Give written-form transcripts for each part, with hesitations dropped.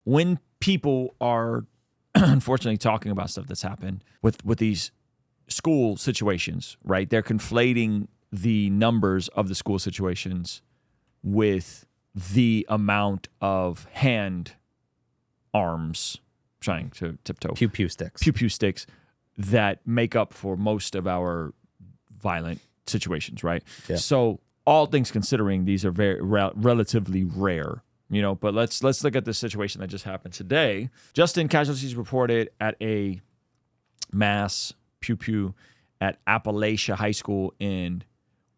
when people are unfortunately talking about stuff that's happened with these school situations, right? They're conflating the numbers of the school situations with the amount of arms, trying to tiptoe. Pew pew sticks. Pew pew sticks that make up for most of our violent situations, right? Yeah. So all things considering, these are very relatively rare, you know. But let's look at the situation that just happened today. Justin, casualties reported at a mass pew pew at Appalachia High School in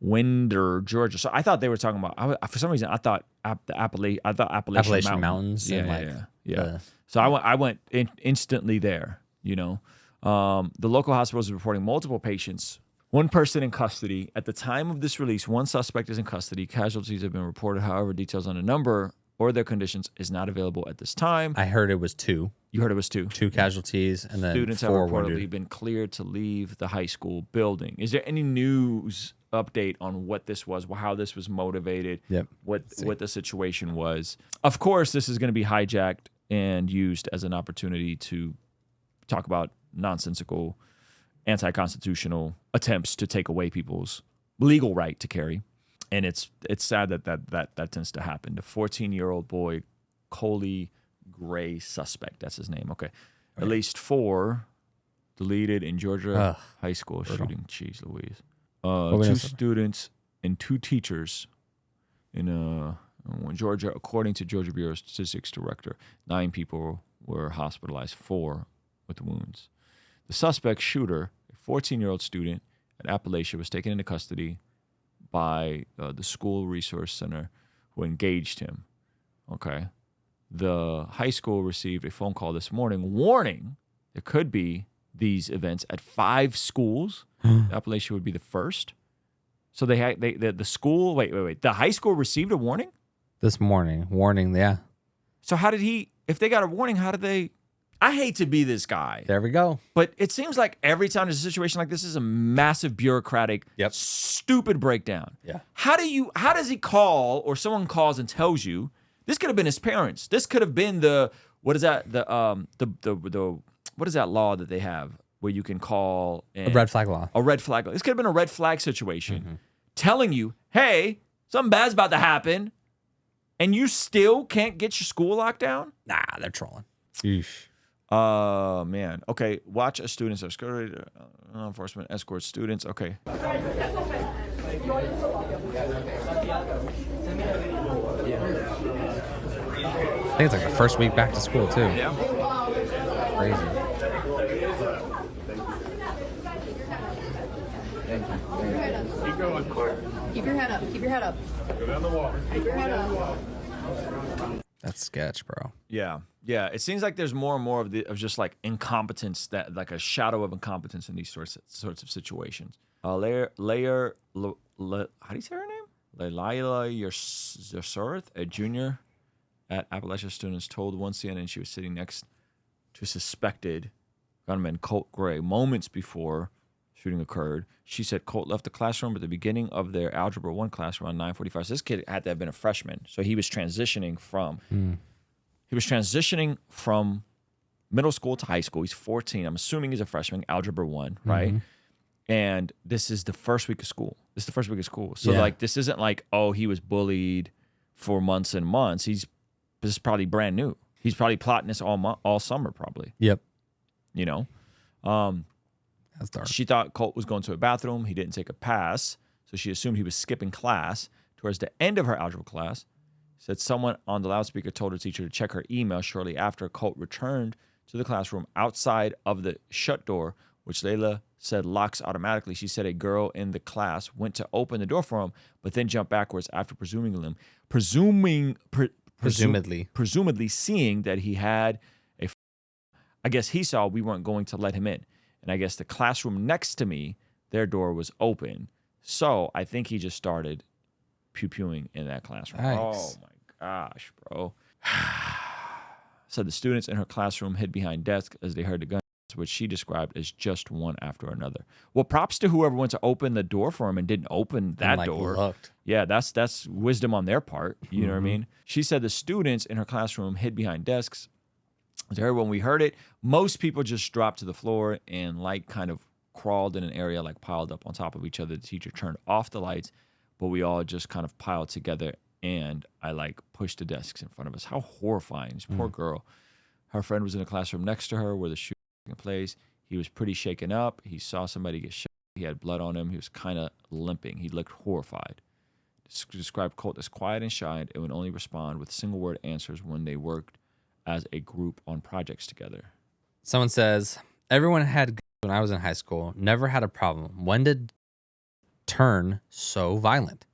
Winder, Georgia. So I thought they were talking about. For some reason, I thought Appalachian Mountains. Yeah. So I went instantly there. You know, the local hospital is reporting multiple patients. One person in custody. At the time of this release, one suspect is in custody. Casualties have been reported. However, details on the number or their conditions is not available at this time. I heard it was 2. You heard it was 2? 2 casualties, and then students 4 have reportedly wounded. been cleared to leave the high school building. Is there any news update on what this was, how this was motivated, what the situation was? Of course, this is going to be hijacked and used as an opportunity to talk about nonsensical, anti-constitutional attempts to take away people's legal right to carry. And it's sad that tends to happen. The 14-year-old boy, Coley Gray suspect, that's his name. Okay. At least 4 deleted in Georgia high school shooting. Jeez Louise. 2 students and 2 teachers in Georgia, according to Georgia Bureau of Statistics director. 9 people were hospitalized, 4 with wounds. The suspect shooter, a 14-year-old student at Appalachia, was taken into custody by the school resource center who engaged him. Okay. The high school received a phone call this morning warning there could be these events at 5 schools. Appalachia would be the first. So the school, wait. The high school received a warning? This morning. Warning, yeah. So how did if they got a warning, how did they? I hate to be this guy. There we go. But it seems like every time there's a situation like this is a massive bureaucratic, stupid breakdown. Yeah. How does he call, or someone calls and tells you? This could have been his parents. This could have been what is that law that they have where you can call a red flag law. A red flag law. This could have been a red flag situation telling you, hey, something bad's about to happen, and you still can't get your school locked down? Nah, they're trolling. Eesh. Man. Okay, watch as students are escorted. Law enforcement escorts students. Okay. I think it's like the first week back to school, too. Yeah. Crazy. Keep going. Keep your head up. Keep your head up. Go down the wall. Keep your head up. That's sketch, bro. Yeah. It seems like there's more and more of just like incompetence, that like a shadow of incompetence in these sorts of situations. How do you say her name? Laila Yersurth, a junior at Appalachia students, told one CNN she was sitting next to suspected gunman Colt Gray moments before shooting occurred. She said Colt left the classroom at the beginning of their Algebra 1 class around 9:45. So this kid had to have been a freshman. So he was transitioning from middle school to high school. He's 14. I'm assuming he's a freshman, Algebra 1, right? And this is the first week of school. So like, this isn't like, oh, he was bullied for months and months. This is probably brand new. He's probably plotting this all summer, probably. Yep. You know? That's dark. She thought Colt was going to a bathroom. He didn't take a pass, so she assumed he was skipping class. Towards the end of her algebra class, said someone on the loudspeaker told her teacher to check her email. Shortly after, Colt returned to the classroom outside of the shut door, which Layla said locks automatically. She said a girl in the class went to open the door for him, but then jumped backwards after presumably seeing that he had I guess he saw we weren't going to let him in. And I guess the classroom next to me, their door was open. So I think he just started pew-pewing in that classroom. Nice. Oh, my gosh, bro. Said the students in her classroom hid behind desks as they heard the gun what she described as just one after another. Well, props to whoever went to open the door for him and didn't open that door. Looked. Yeah, that's wisdom on their part. You know what I mean? She said the students in her classroom hid behind desks. When we heard it, most people just dropped to the floor and kind of crawled in an area, piled up on top of each other. The teacher turned off the lights, but we all just kind of piled together, and I pushed the desks in front of us. How horrifying. This poor girl. Her friend was in the classroom next to her where the shooting took place. He was pretty shaken up. He saw somebody get shot. He had blood on him. He was kind of limping. He looked horrified. Described Colt as quiet and shy and would only respond with single-word answers when they worked as a group on projects together. Someone says, everyone had guns when I was in high school. Never had a problem. When did turn so violent?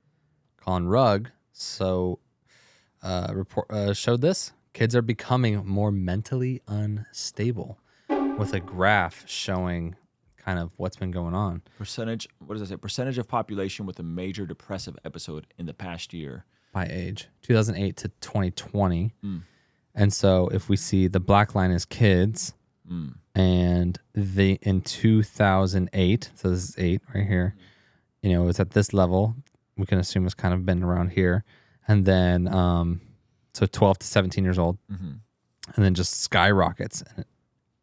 Colin Rugg showed this. Kids are becoming more mentally unstable, with a graph showing kind of what's been going on. Percentage of population with a major depressive episode in the past year. By age, 2008 to 2020. And so if we see the black line is kids, and in 2008, so this is 8 right here, it was at this level. We can assume it's kind of been around here. And then, so 12 to 17 years old. And then just skyrockets. And it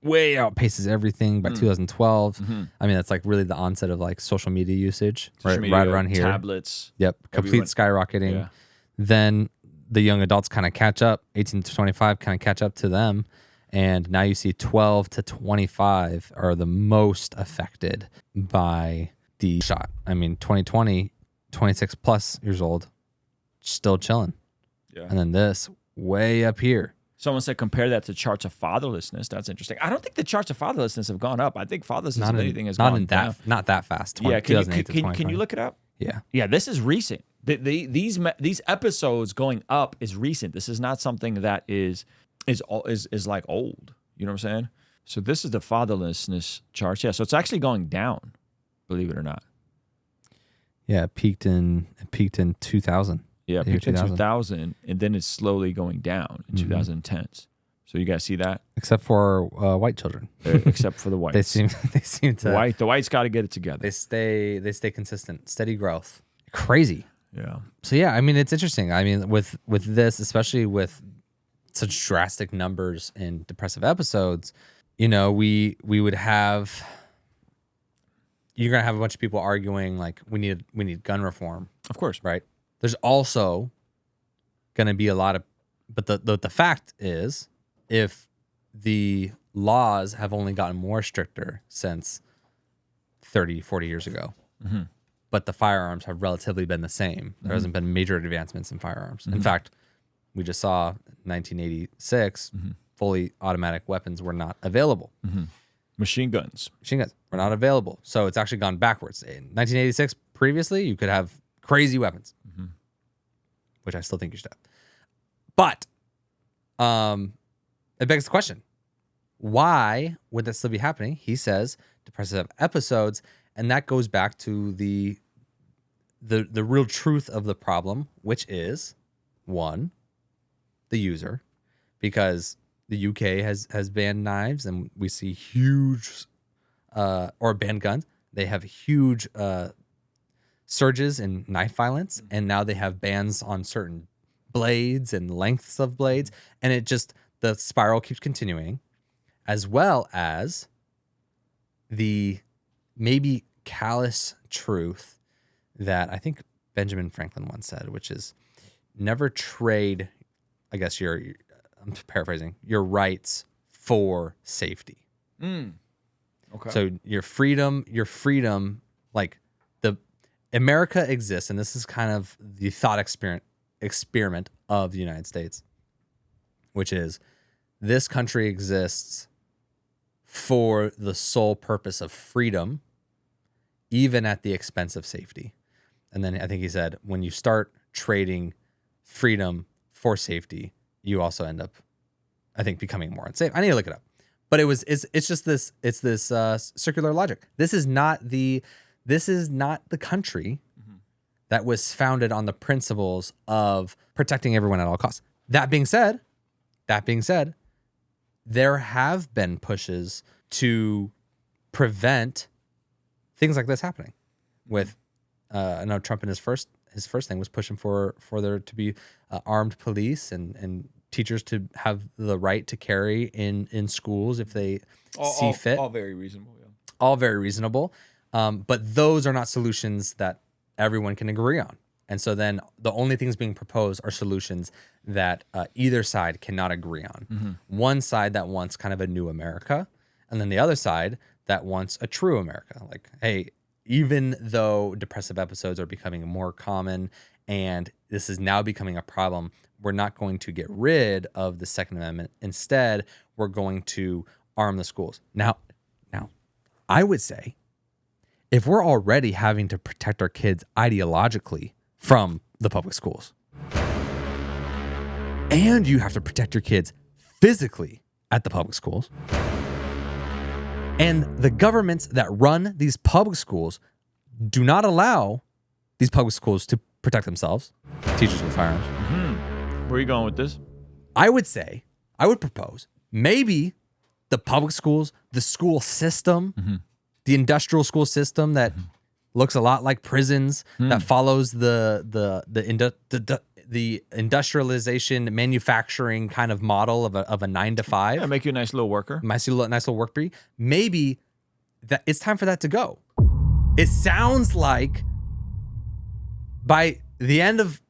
way outpaces everything by 2012. I mean, that's really the onset of social media usage, right around here. Tablets. Yep, complete skyrocketing. Yeah. Then the young adults kind of catch up, 18 to 25 kind of catch up to them. And now you see 12 to 25 are the most affected by the shot. I mean, 2020, 26 plus years old, still chilling. Yeah. And then this way up here. Someone said compare that to charts of fatherlessness. That's interesting. I don't think the charts of fatherlessness have gone up. I think fatherlessness, if anything, has gone down. Not that fast. Yeah, can you look it up? Yeah. Yeah, this is recent. These episodes going up is recent. This is not something that is old. You know what I'm saying? So this is the fatherlessness charts. Yeah, so it's actually going down, believe it or not. Yeah, it peaked in 2000. Yeah, it peaked in 2000, and then it's slowly going down in 2010s. So you guys see that? Except for white children. Except for the whites. they seem to. The whites got to get it together. They stay consistent, steady growth. Crazy. Yeah. So yeah, I mean, it's interesting. I mean, with this, especially with such drastic numbers in depressive episodes, we would have. You're gonna have a bunch of people arguing we need gun reform. Of course, right? There's also gonna be a lot of, but the fact is, if the laws have only gotten more stricter since 30, 40 years ago, but the firearms have relatively been the same. There hasn't been major advancements in firearms. In fact, we just saw 1986, fully automatic weapons were not available. Machine guns were not available. So it's actually gone backwards. In 1986, previously, you could have crazy weapons, which I still think you should have. But it begs the question, why would that still be happening? He says depressive episodes, and that goes back to the real truth of the problem, which is, one, the user, because the UK has banned knives, and we see huge, or banned guns. They have huge surges in knife violence, and now they have bans on certain blades and lengths of blades, and the spiral keeps continuing, as well as the maybe callous truth that I think Benjamin Franklin once said, which is never trade, I guess I'm paraphrasing, your rights for safety. Okay. So your freedom, America exists, and this is kind of the thought experiment of the United States, which is this country exists for the sole purpose of freedom, even at the expense of safety. And then I think he said, when you start trading freedom for safety, you also end up, I think, becoming more unsafe. I need to look it up. But it's just this circular logic. This is not the country that was founded on the principles of protecting everyone at all costs. That being said, there have been pushes to prevent things like this happening. With I know Trump in his first thing was pushing for there to be armed police and teachers to have the right to carry in schools if they see fit. All very reasonable. Yeah. All very reasonable. But those are not solutions that everyone can agree on. And so then the only things being proposed are solutions that either side cannot agree on. Mm-hmm. One side that wants kind of a new America, and then the other side that wants a true America. Like, hey, even though depressive episodes are becoming more common and this is now becoming a problem, we're not going to get rid of the Second Amendment. Instead, we're going to arm the schools. Now, I would say if we're already having to protect our kids ideologically from the public schools, and you have to protect your kids physically at the public schools, and the governments that run these public schools do not allow these public schools to protect themselves, teachers with firearms. Mm-hmm. Where are you going with this? I would propose maybe the public schools, the school system, the industrial school system that looks a lot like prisons, that follows the industrialization manufacturing kind of model of a 9 to 5. Yeah, make you a nice little worker. Nice little work breed. Maybe that it's time for that to go. It sounds like by the end of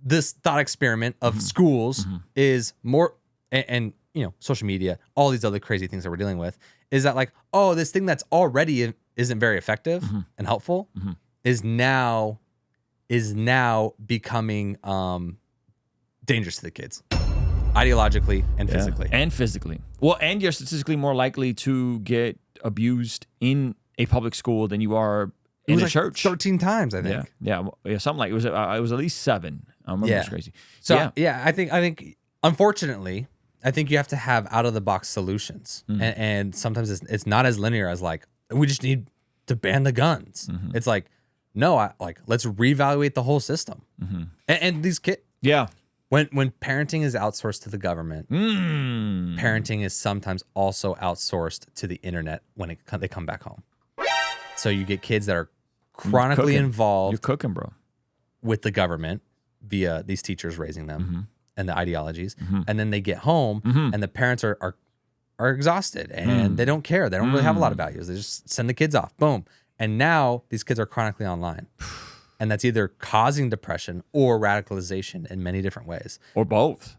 this thought experiment of schools is more, and you know, social media, all these other crazy things that we're dealing with, is that like, oh, this thing that's already isn't very effective and helpful is now becoming dangerous to the kids, ideologically and physically. And physically. Well, and you're statistically more likely to get abused in a public school than you are in a church. 13 times, I think. Yeah, something like it was at least 7. I remember it was crazy. So yeah, I think unfortunately, I think you have to have out of the box solutions, and sometimes it's not as linear as like we just need to ban the guns. It's like, no, let's reevaluate the whole system. And these kids, when parenting is outsourced to the government, parenting is sometimes also outsourced to the internet when they come back home. So you get kids that are chronically involved. You're cooking, bro, with the government via these teachers raising them and the ideologies, and then they get home and the parents are exhausted and they don't care. They don't really have a lot of values. They just send the kids off. Boom. And now these kids are chronically online. And that's either causing depression or radicalization in many different ways. Or both.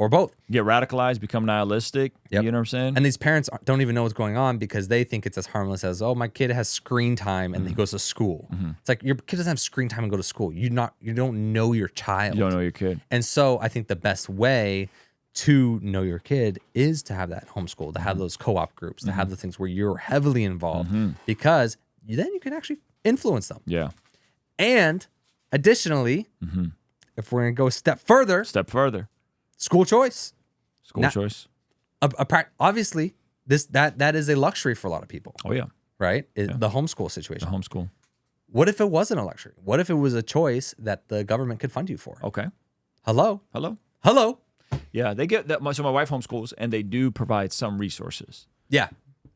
Get radicalized, become nihilistic. You know what I'm saying? And these parents don't even know what's going on because they think it's as harmless as, oh, my kid has screen time and he goes to school. It's like, your kid doesn't have screen time and go to school. You don't know your child. You don't know your kid. And so I think the best way to know your kid is to have that homeschool, to have those co-op groups, to have the things where you're heavily involved because then you can actually influence them. Yeah. And additionally, if we're going to go a step further, school choice. Obviously, that is a luxury for a lot of people. Oh yeah, right. The homeschool situation. The homeschool. What if it wasn't a luxury? What if it was a choice that the government could fund you for? Okay. Hello. Yeah, they get that much. So my wife homeschools, and they do provide some resources. Yeah.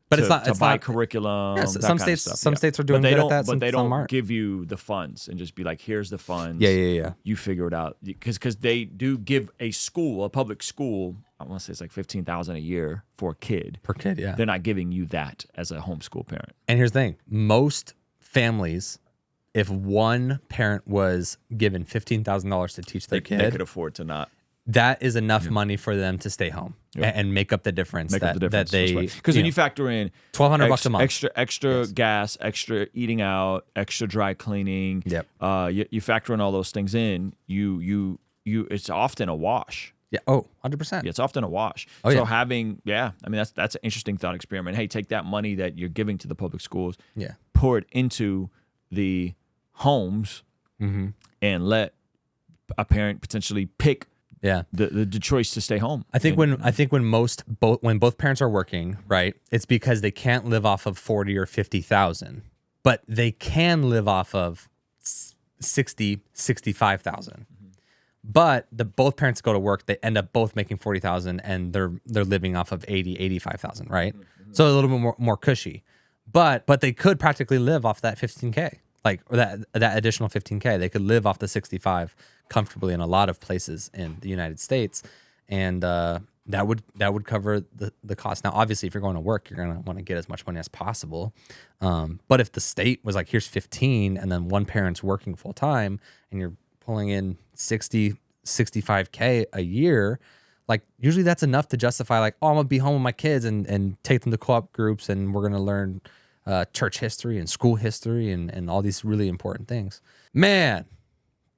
But it's not buy curriculum. Yeah, some states are doing good at that. But they don't give you the funds and just be like, "Here's the funds." Yeah. You figure it out because they do give a public school. I want to say it's like $15,000 a year for a kid per kid. Yeah, they're not giving you that as a homeschool parent. And here's the thing: most families, if one parent was given $15,000 to teach their kid, they could afford to not. That is enough money for them to stay home and make up the difference. That they, because when you factor in $1,200 a month, extra gas, extra eating out, extra dry cleaning. You factor in all those things in. You it's often a wash. Yeah. Oh, 100%. Yeah, it's often a wash. Having I mean that's an interesting thought experiment. Hey, take that money that you're giving to the public schools, pour it into the homes, and let a parent potentially pick. Yeah, the choice to stay home. I think when both parents are working, right, it's because they can't live off of 40 or 50,000, but they can live off of 60, 65,000. but both parents go to work, they end up both making 40,000 and they're living off of 85,000, right? So a little bit more cushy. But they could practically live off that 15K, like, or that additional 15K. They could live off the 65 comfortably in a lot of places in the United States, and that would cover the cost. Now, obviously, if you're going to work, you're going to want to get as much money as possible. But if the state was like, here's 15, and then one parent's working full time, and you're pulling in 65K a year, like, usually that's enough to justify, like, oh, I'm gonna be home with my kids and take them to co-op groups, and we're gonna learn church history and school history and all these really important things. Man,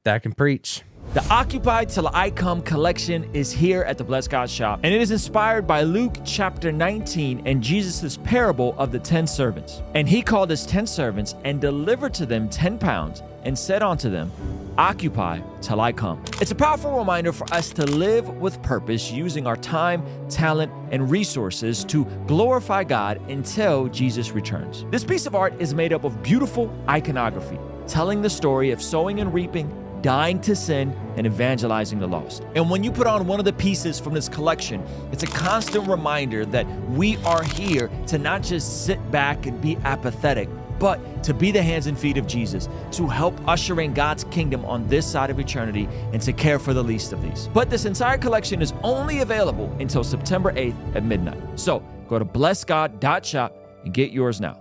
that can preach. The Occupy Till I Come collection is here at the Blessed God shop, and it is inspired by Luke chapter 19 and Jesus' parable of the 10 servants. And he called his 10 servants and delivered to them 10 pounds and said unto them, Occupy till I come. It's a powerful reminder for us to live with purpose, using our time, talent, and resources to glorify God until Jesus returns. This piece of art is made up of beautiful iconography, telling the story of sowing and reaping, dying to sin, and evangelizing the lost. And when you put on one of the pieces from this collection, it's a constant reminder that we are here to not just sit back and be apathetic, but to be the hands and feet of Jesus, to help usher in God's kingdom on this side of eternity and to care for the least of these. But this entire collection is only available until September 8th at midnight. So go to blessgod.shop and get yours now.